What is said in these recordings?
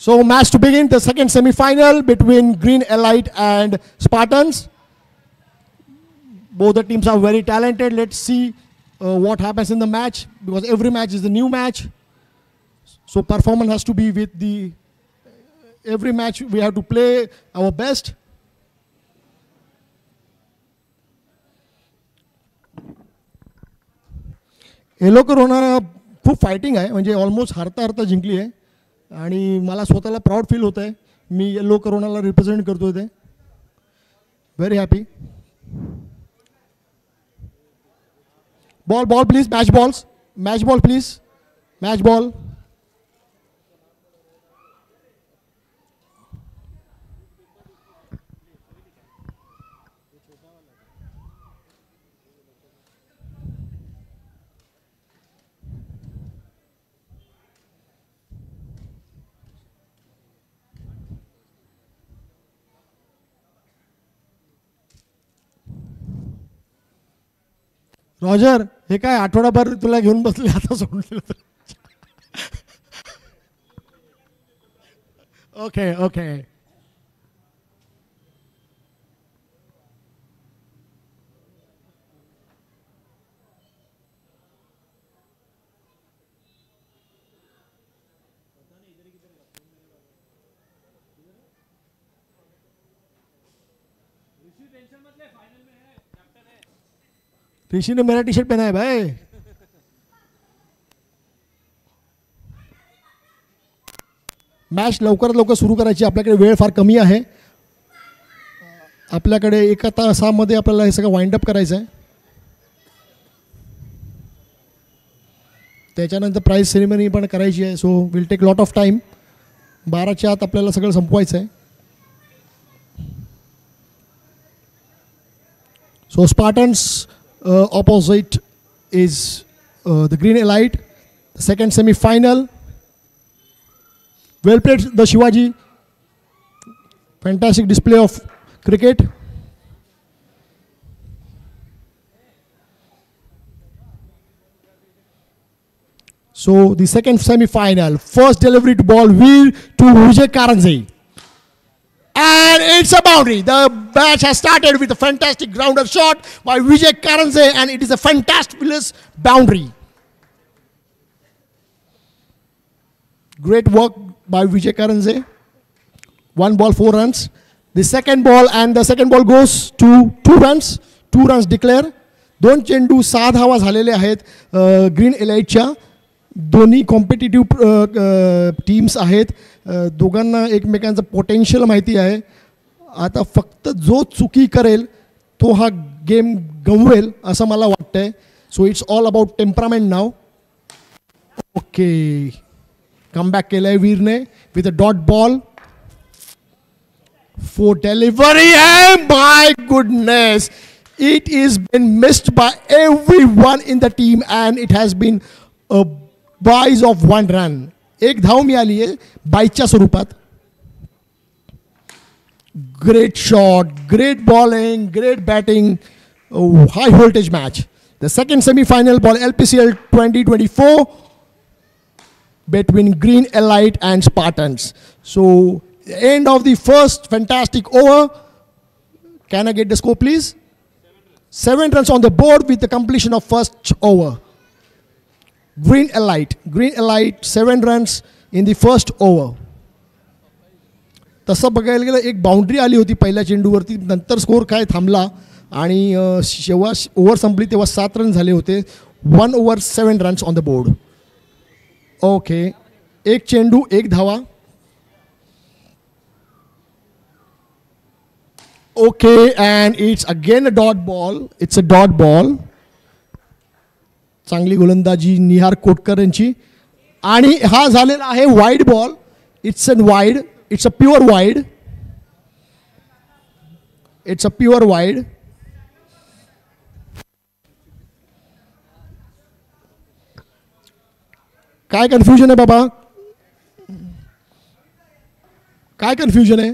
So match to begin, the second semi-final between Green Elite and Spartans. Both the teams are very talented. Let's see what happens in the match, because every match is a new match. So performance has to be with the, every match we have to play our best. Yellow corona खूप fighting आहे, म्हणजे almost हारता हारता जिंकली आहे आणि मला स्वतःला प्राऊड फील होत आहे. मी येलो करोनाला रिप्रेझेंट करतोय ते. Very happy. Ball please, match ball please, match ball. Roger, हे काय आठवडाभर तुला घेऊन बसले, आता सोडून दिलं. Okay okay. ऋषि ने मेरा टी शर्ट पहना है भाई. मॅच लवकरात लवकर सुरू करायची, आपल्याकडे वेळ फार कमी आहे. आपल्याकडे 1 तासामध्ये आपल्याला हे सगळं वाइंड अप करायचं आहे. त्याच्यानंतर प्राइज सेरेमनी पण करायची आहे. So will take lot of time. 12च्या आत आपल्याला सगळं संपवायचं आहे. So Spartans opposite is the Green Elite, the second semi-final. Well played, the Shivaji. Fantastic display of cricket. So the second semi-final, first delivery to ball, wheel to Vijay Karanze. And it's a boundary. The match has started with a fantastic grounder shot by Vijay Karanze, and it is a fantastic boundary. Great work by Vijay Karanze. 1 ball, 4 runs. The second ball goes to 2 runs. 2 runs declare. 2 चेंडू 6 धावा झालेले आहेत green एलाइटच्या. दोन्ही competitive teams आहेत. दोघांना एकमेकांचं potential माहिती आहे. आता फक्त जो चुकी करेल तो हा गेम गमवेल असं मला वाटतंय. So it's all about temperament now. Okay, comeback केलंय वीरने with a dot ball for delivery. My goodness, it is been missed by everyone in the team and it has been a byes of 1 run. 1 धाव मिळाली आहे बाईच्या स्वरूपात. Great shot, great bowling, great batting, high voltage match. The second semifinal ball LPCL 2024 between Green Elite and Spartans. So end of the first fantastic over. Can I get the score please? 7 runs on the board with the completion of first over. Green Elite 7 runs in the first over. तसं बघायला गेलं एक boundary आली होती पहिल्या चेंडूवरती, नंतर score काय थांबला आणि जेव्हा ओव्हर संपली तेव्हा 7 रन झाले होते. 1 over 7 runs on the board. Okay, 1 चेंडू 1 धावा. Okay, and it's again a dot ball. It's a dot ball. चांगली गोलंदाजी निहार कोटकर यांची. आणि हा झालेला आहे wide ball. It's a wide. It's a pure wide. It's a pure wide. काय कन्फ्युजन आहे बाबा, काय कन्फ्युजन आहे?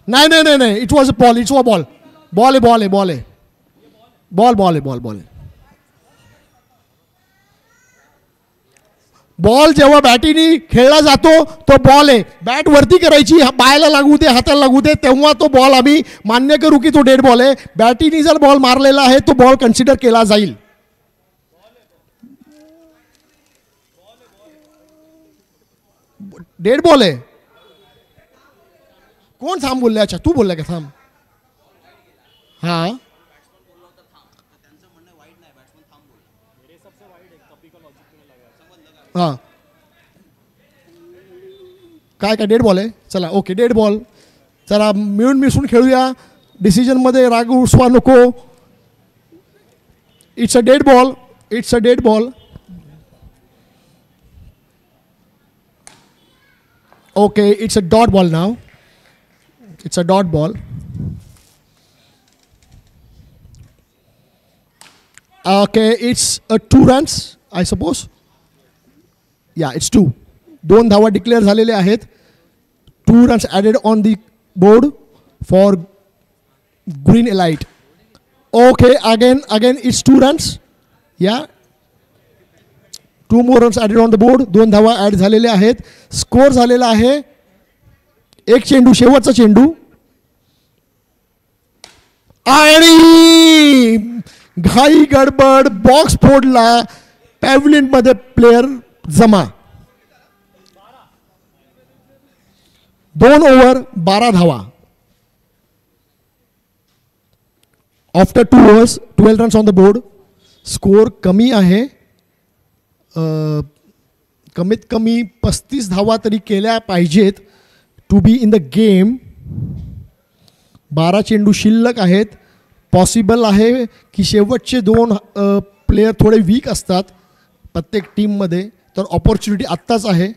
नाही नाही नाही नाही, it was a ball. It's a ball. Ball आहे, बॉल आहे, बॉल आहे, बॉल आहे, बॉल आहे. बॉल जेव्हा बॅटीने खेळला जातो तो बॉल आहे, बॅट वरती करायची, पायाला लागू दे हाताला लागू दे तेव्हा तो बॉल आम्ही मान्य करू की तो डेड बॉल आहे. बॅटीने जर बॉल मारलेला आहे तो बॉल कन्सिडर केला जाईल. डेड बॉल आहे. कोण थांब बोलले? अच्छा तू बोलला का थांब? हा हां काय काय डेड बॉल आहे. चला ओके डेड बॉल. चला मिळून मिसळून खेळूया. डिसिजनमध्ये राग उसवा नको. It's a dead ball. It's a dead ball. Okay it's a dot ball नाव. It's a dot ball. Okay it's a 2 runs I suppose. Yeah it's 2. 2 धावा डिक्लेअर झालेले आहेत. 2 runs added on the board for green elite. Okay again it's 2 runs. Yeah 2 more runs added on the board. 2 धावा add झालेल्या आहेत. Score झालेला आहे 1 चेंडू, शेवटचा चेंडू. आणि घाई गडबड बॉक्स फोडला. पॅव्हलियनमध्ये प्लेयर जमा. 2 over 12 धावा. After 2 overs 12 runs on the board. Score कमी आहे. कमीत कमी 35 धावा तरी केल्या पाहिजेत to be in the game. 12 चेंडू शिल्लक आहेत. पॉसिबल आहे की शेवटचे 2 प्लेयर थोडे वीक असतात प्रत्येक टीममध्ये, तर ऑपॉर्च्युनिटी आत्ताच आहे.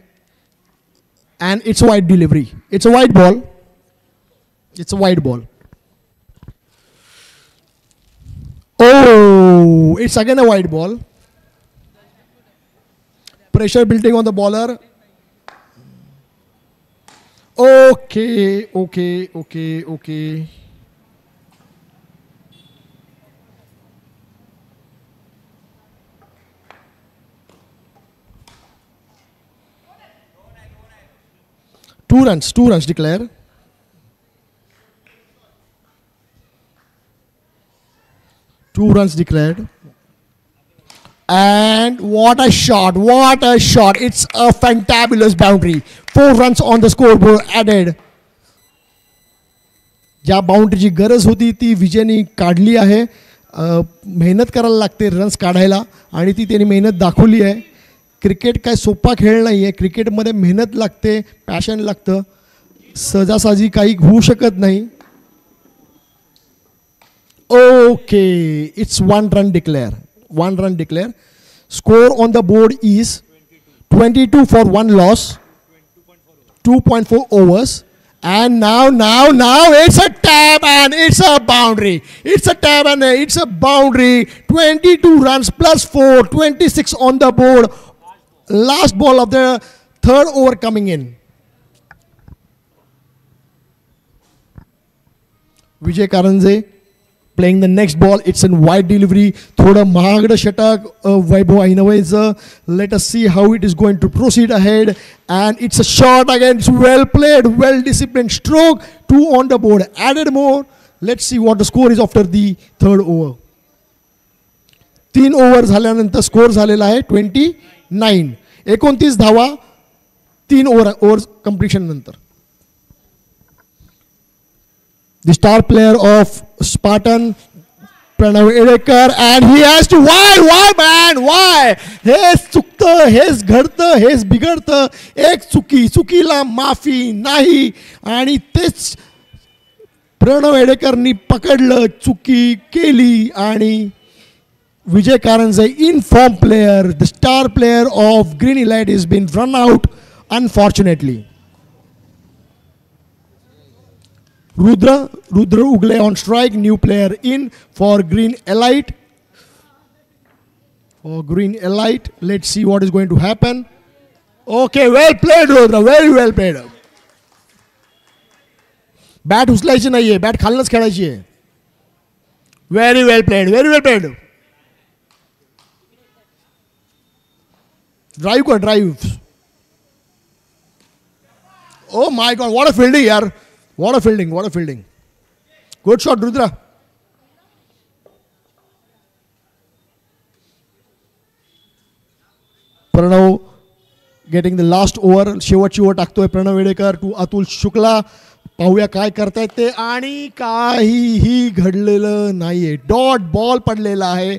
And it's a wide delivery. It's a wide ball. It's a wide ball. Oh, it's again a wide ball. Pressure building on the bowler. Okay. 2 runs declare. Two runs declared. And what a shot. It's a fantabulous boundary. 4 runs on the scoreboard added. ज्या बाउंड्रीची गरज होती ती विजयनी काढली आहे. मेहनत करायला लागते runs काढायला आणि ती त्यांनी मेहनत दाखवली आहे. क्रिकेट काय सोपा खेळ नाही आहे. क्रिकेटमध्ये मेहनत लागते, पॅशन लागतं, सहजासहजी काही होऊ शकत नाही. Okay, it's 1 run declare. 1 run declare. Score on the board is 22 for 1 loss. 2.4 overs. And now it's a tab and it's a boundary. It's a tab and it's a boundary. 22 runs plus 4. 26 on the board. Last ball of the 3rd over coming in. Vijay Karanze playing the next ball. It's in wide delivery. Thoda mahagda षटक वैभव ऐनवेचं. Let us see how it is going to proceed ahead. And it's a shot again. It's well played, well disciplined stroke. 2 on the board. Added more. Let's see what the score is after the 3rd over. 3 over झाल्यानंतर score झालेला आहे 29. 29 धावा 3 over completion नंतर. The star player of Spartan, Pranav Edekar, and he has to. Why man? Why? हेच चुकतं, हेच घडतं, हेच बिघडतं. एक चुकीला माफी नाही आणि तेच प्रणव एडेकरनी पकडलं, चुकी केली आणि Vijay Karanje in form player, the star player of green elite is been run out unfortunately. Rudra Ugle on strike, new player in for Green Elite. Let's see what is going to happen. Okay, well played Rudra, very well played. Bat उचलायची नाहीये, bat खालनच खेळायची आहे. Very well played. Drive कर drive. Oh my god, what a fielding यार, what a fielding, what a fielding. Good shot Rudra. Pranav getting the last over, शेवटची over टाकतोय Pranav Wedekar to Atul Shukla. पाहूया काय करतायत ते, आणि काहीही घडलेलं नाहीये. डॉट बॉल पडलेला आहे.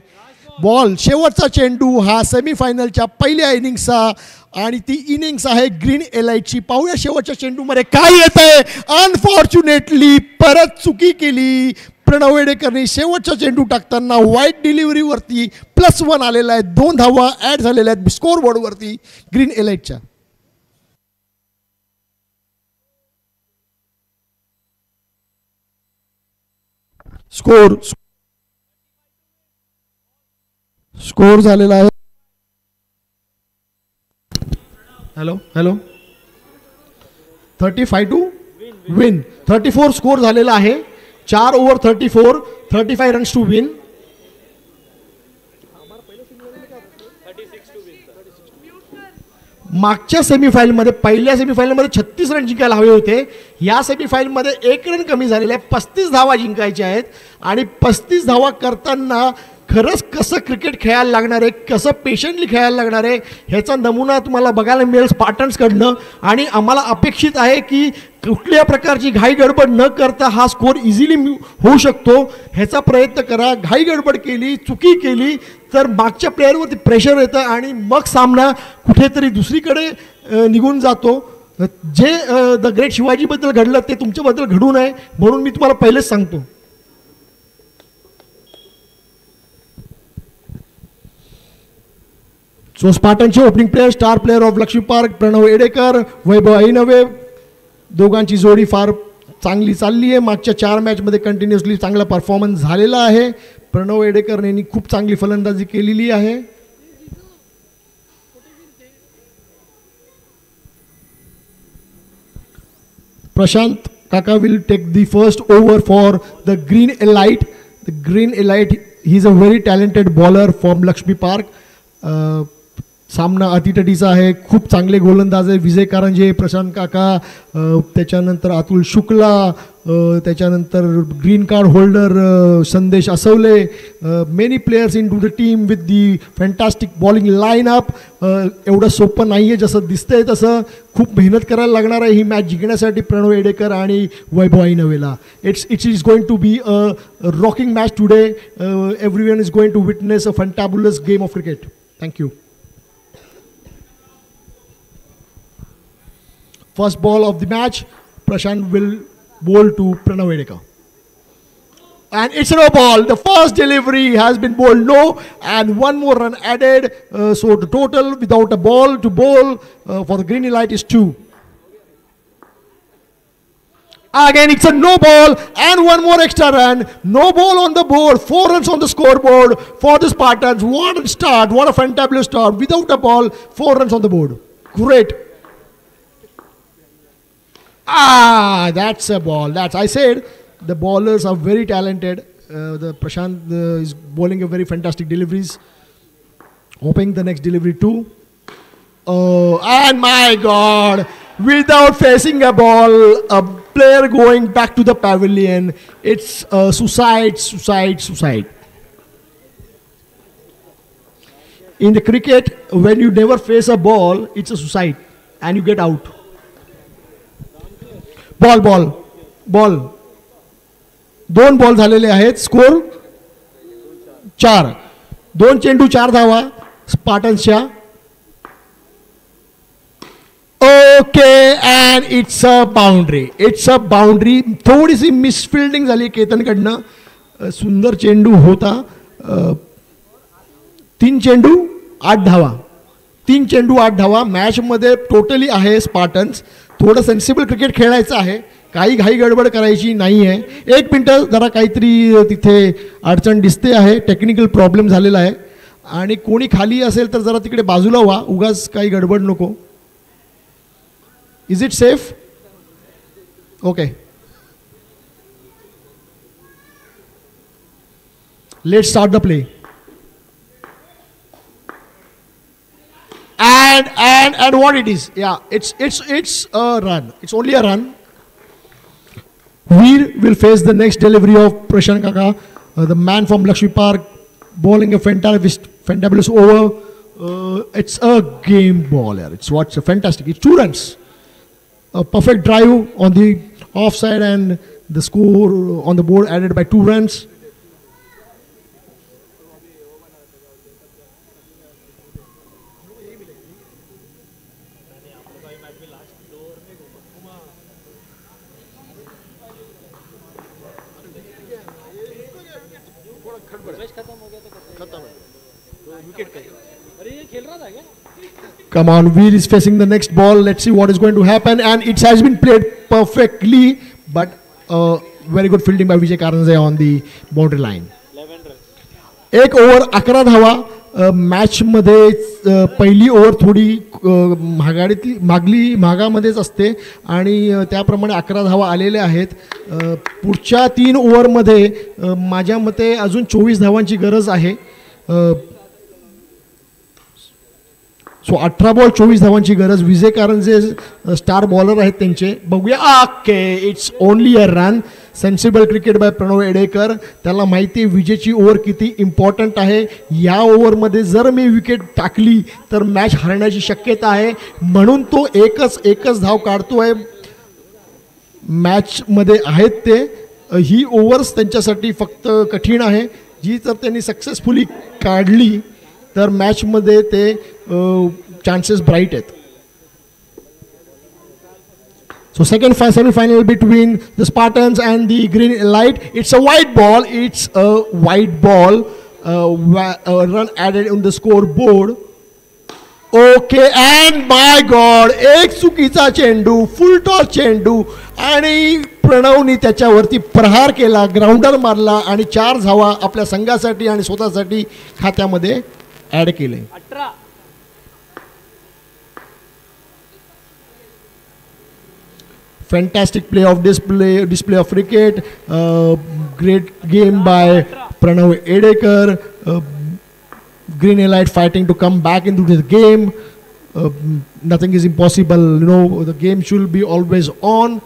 बॉल शेवटचा चेंडू हा सेमीफायनलच्या पहिल्या इनिंग्सचा, आणि ती इनिंग्स आहे ग्रीन एलाइटची. पाहूया शेवटच्या चेंडूमध्ये काय येत आहे. अनफॉर्च्युनेटली परत चुकी केली प्रणव वेडेकरने. शेवटचा चेंडू टाकताना वाईट डिलिव्हरीवरती +1 आलेला आहे. 2 धावा ॲड झालेल्या आहेत स्कोर बोर्डवरती ग्रीन एलाइटच्या. स्कोर झालेला आहे. Hello 35 to win. 34 स्कोर झालेला आहे. 4 ओव्हर 34 रन्स टू विन. मागच्या सेमीफायनलमध्ये, पहिल्या सेमीफायनलमध्ये 36 रन जिंकायला हवे होते. या सेमीफायनलमध्ये 1 रन कमी झालेला आहे. 35 धावा जिंकायच्या आहेत, आणि 35 धावा करताना खरंच कसं क्रिकेट खेळायला लागणार आहे, कसं पेशंटली खेळायला लागणार आहे, ह्याचा नमुना तुम्हाला बघायला मिळेल स्पार्टन्सकडनं. आणि आम्हाला अपेक्षित आहे की कुठल्या प्रकारची घाई गडबड न करता हा स्कोर इझिली होऊ शकतो. ह्याचा प्रयत्न करा. घाई गडबड केली, चुकी केली तर मागच्या प्लेअरवरती प्रेशर येतं, आणि मग सामना कुठेतरी दुसरीकडे निघून जातो. जे द ग्रेट शिवाजीबद्दल घडलं ते तुमच्याबद्दल घडू नये म्हणून मी तुम्हाला पहिलेच सांगतो. सो स्पार्टनचे opening player, star player of Laxmi park Pranav Wedekar, Vaibhav Ainwe. दोघांची जोडी फार चांगली चालली आहे. मागच्या 4 मॅचमध्ये कंटिन्युअसली चांगला परफॉर्मन्स झालेला आहे. प्रणव वेडेकरने खूप चांगली फलंदाजी केलेली आहे. Prashant Kaka will take the first over for the green elite. The green elite he is a very talented bowler from Lakshmi Park. सामना अतितटीचा आहे. खूप चांगले गोलंदाज आहे. विजय कारंजे, प्रशांत काका, त्याच्यानंतर अतुल शुक्ला, त्याच्यानंतर green card holder Sandesh Aswale. Many players in to the team with the fantastic bowling lineup. एवढं सोपं नाही आहे जसं दिसतंय तसं. खूप मेहनत करायला लागणार आहे ही मॅच जिंकण्यासाठी प्रणव वेडेकर आणि वैभव ऐनवेला. It is going to be a rocking match today. Everyone is going to witness a fantabulous game of cricket. Thank you. First ball of the match, Prashant will bowl to Pranav Vedekar. And it's a no ball. The first delivery has been bowled no, and 1 more run added. So the total without a ball to bowl for the green light is 2. Again, it's a no ball and 1 more extra run. No ball on the board. 4 runs on the scoreboard for the Spartans. What a start. What a fantabulous start. Without a ball, 4 runs on the board. Great. That's a ball. I said the bowlers are very talented. The Prashant is bowling a very fantastic deliveries. Hoping the next delivery too. Oh, and my God, without facing a ball, a player going back to the pavilion. It's suicide. In the cricket, when you never face a ball, it's a suicide, and you get out. Ball 2 ball झालेले आहेत. Score 4. 2 चेंडू 4 धावा स्पार्टन्सच्या. Okay, and it's a boundary. थोडीशी misfielding झाली केतनकडनं. सुंदर चेंडू होता. 3 चेंडू 8 धावा. 3 चेंडू 8 धावा. मॅचमध्ये टोटली आहे स्पार्टन्स. थोडं सेन्सिबल क्रिकेट खेळायचं आहे. काही घाई गडबड करायची नाही आहे. 1 मिनटं जरा काहीतरी तिथे अडचण दिसते आहे. टेक्निकल प्रॉब्लेम झालेला आहे, आणि कोणी खाली असेल तर जरा तिकडे बाजूला व्हा. उगाच काही गडबड नको. Is it safe? Okay, let's start the play. and what it is? Yeah, it's a run. It's only a run. Veer will face the next delivery of Prashant Kaka, the man from Lakshmi Park, bowling a fantabulous over. It's a game ball. Yeah. It's what's fantastic. It's 2 runs. A perfect drive on the offside and the score on the board added by 2 runs. Come on, Veer is facing the next ball. Let's see what is going to happen. And it has been played perfectly, but very good fielding by Vijay Karanze on the boundary line. 1 over 11 धावा match मध्ये पहिली over थोडी मागामध्येच असते आणि त्याप्रमाणे 11 धावा आलेल्या आहेत. पुढच्या 3 ओव्हरमध्ये माझ्या मते अजून 24 धावांची गरज आहे. सो 18 बॉल 24 धावांची गरज. विजय कारंजे स्टार बॉलर आहेत त्यांचे. बघूया. Okay, it's only a run. Sensible cricket by Pranav Wedekar. त्याला माहिती आहे विजेची ओव्हर किती इम्पॉर्टंट आहे. या ओव्हरमध्ये जर मी विकेट टाकली तर मॅच हरण्याची शक्यता आहे, म्हणून तो एकच धाव काढतो आहे. मॅचमध्ये आहेत ते. ही ओव्हर्स त्यांच्यासाठी फक्त कठीण आहे. जी जर त्यांनी सक्सेसफुली काढली तर मॅचमध्ये ते चान्सेस ब्राईट आहेत. So second semi-final between the Spartans and the Green Elite. It's a white ball. It's a white ball. Run added on the scoreboard. Okay, and my God, एक चुकीचा चेंडू, फुल टॉस चेंडू आणि प्रणवनी त्याच्यावरती प्रहार केला, grounder मारला आणि 4 धावा आपल्या संघासाठी आणि स्वतःसाठी खात्यामध्ये ॲड केले. Fantastic play of display of cricket. Great game by Pranav Edekar. Green Elite fighting to come back into the game. Nothing is impossible. You know, the game should be always on.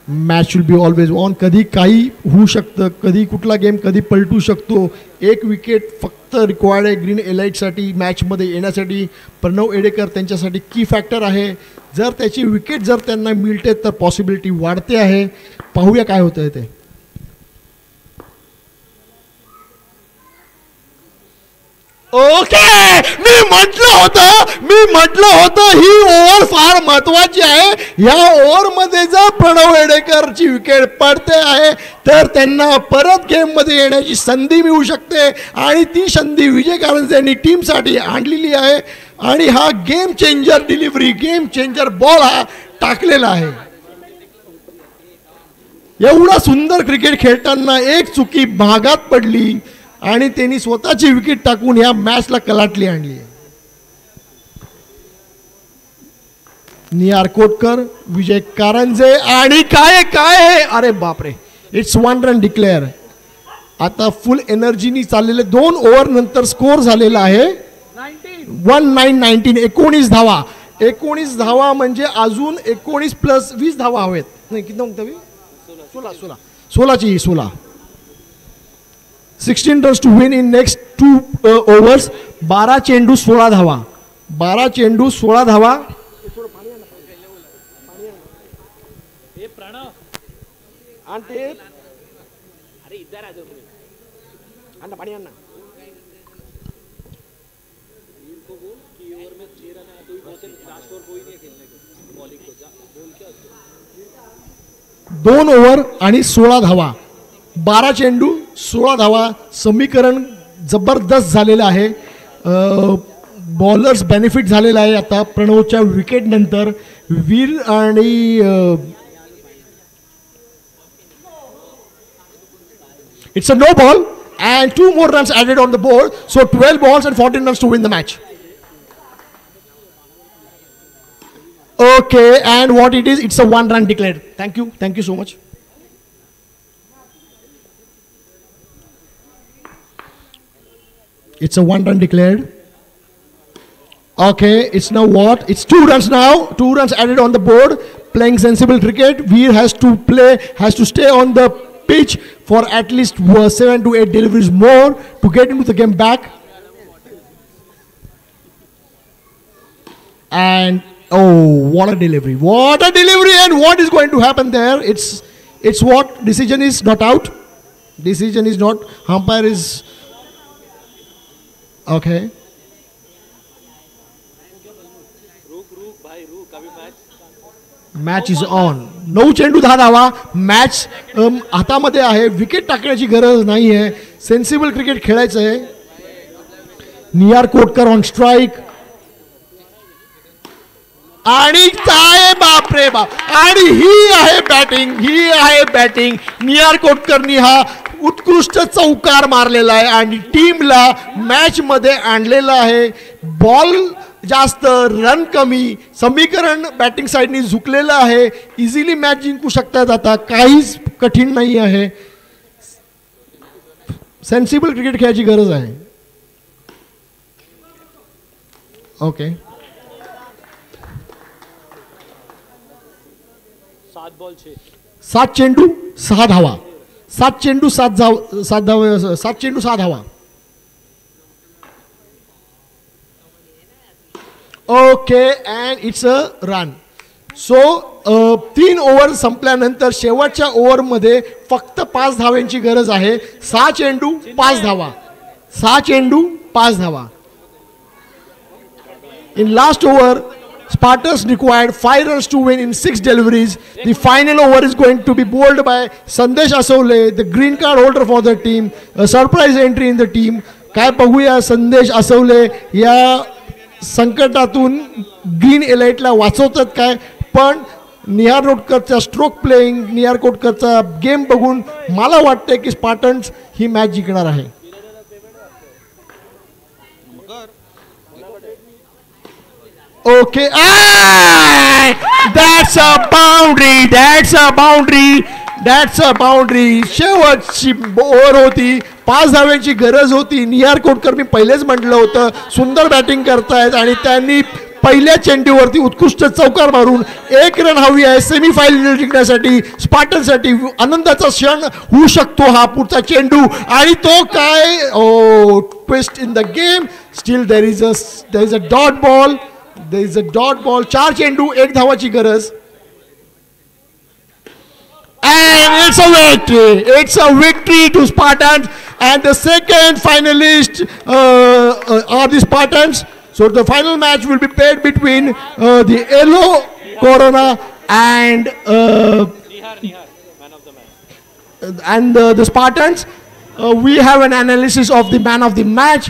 Match should be always on. कधी काही होऊ शकतं, कधी कुठला game कधी पलटू शकतो. एक wicket फक्त रिक्वायर्ड आहे ग्रीन एलाइटसाठी मॅचमध्ये येण्यासाठी. प्रणव एडेकर त्यांच्यासाठी की फॅक्टर आहे. जर त्याची विकेट जर त्यांना मिळते तर पॉसिबिलिटी वाढते आहे. पाहूया काय होतं आहे ते. ओके, मी म्हटलं होतं ही ओव्हर फार महत्वाची आहे. या ओव्हरमध्ये जर प्रणव एडेकरची विकेट पडते आहे तर त्यांना परत गेममध्ये येण्याची संधी मिळू शकते आणि ती संधी विजय कारंजे यांनी टीमसाठी आणलेली आहे आणि हा game changer delivery, game changer ball हा टाकलेला आहे. एवढा सुंदर क्रिकेट खेळताना एक चुकी भागात पडली आणि त्यांनी स्वतःची विकेट टाकून या मॅचला कलाटली आणली. निहार कोटकर, विजय कारंजे आणि काय अरे बापरे, इट्स 1 रन डिक्लेअर. आता फुल एनर्जीनी चाललेले 2 ओव्हर नंतर स्कोर झालेला आहे 19 19 धावा. 19 धावा म्हणजे अजून 19 प्लस 20 धावा हवेत. नाही किती म्हणतो 16 16 runs to win in next 2 overs. 12 चेंडू 16 धावा. 12 चेंडू 16 धावा. दोन ओव्हर आणि 16 धावा. 12 चेंडू 16 धावा. समीकरण जबरदस्त झालेलं आहे. बॉलर्स बेनिफिट झालेला आहे आता प्रणवच्या विकेट नंतर. वीर आणि it's a no ball and 2 more runs added on the board, so 12 balls and 14 runs to win the match. Okay, and what it is, it's a 1 run declared. Thank you so much. It's a 1 run declared. Okay, it's now what? It's 2 runs now. 2 runs added on the board. Playing sensible cricket. Veer has to stay on the pitch for at least 7 to 8 deliveries more to get into the game back. And oh, what a delivery! What a delivery! And what is going to happen there? It's what? Decision is not out. Decision is not. Umpire is okay. Match is on. 9 चेंडू 10 धावा. Match हातामध्ये आहे. Wicket टाकण्याची गरज नाही आहे. Sensible cricket खेळायचं आहे. नियार कोटकर ऑन स्ट्राईक. आणि काय बापरे बाप. आणि ही आहे बॅटिंग. नियार कोटकरनी हा उत्कृष्ट चौकार मारलेला आहे आणि टीमला मॅच मध्ये आणलेला आहे. बॉल जास्त, रन कमी, समीकरण बॅटिंग साईडनी झुकलेलं आहे. इझिली मॅच जिंकू शकतात. आता काहीच कठीण नाही आहे. सेन्सिबल क्रिकेट खेळायची गरज आहे. ओके, 7 चेंडू 6 धावा. 7 चेंडू 7 धावा. Okay, and it's a run. So 3 over संपल्यानंतर शेवटच्या ओव्हरमध्ये फक्त 5 धाव्यांची गरज आहे. 6 चेंडू 5 धावा. 6 चेंडू 5 धावा. In last over, Spartans required 5 runs to win in 6 deliveries. The final over is going to be bowled by Sandesh Asole, the green card holder for the team. A surprise entry in the team. काय बघूया संदेश असवले या संकटातून green एलाइटला वाचवतात काय. पण निहार कोटकरचा stroke playing, निहार कोटकरचा game बघून मला वाटते की स्पार्टन्स ही मॅच जिंकणार आहे. Okay, that's a boundary. शेवटची ओव्हर होती. 5 धाव्यांची गरज होती. निहार कोटकर मी पहिलेच म्हटलं होतं सुंदर बॅटिंग करतायत आणि त्यांनी पहिल्या चेंडूवरती उत्कृष्ट चौकार मारून 1 रन हवी आहे सेमीफायनल जिंकण्यासाठी. स्पार्टनसाठी आनंदाचा क्षण होऊ शकतो हा पुढचा चेंडू. आणि तो काय, oh twist in the game. Still there is a dot ball. There is a dot ball. 4 चेंडू 1 धावाची गरज. And it's a victory. It's a victory to Spartans. And the second finalist are the Spartans. So the final match will be played between the Yellow Corona and man of the match. And the Spartans. We have an analysis of the man of the match.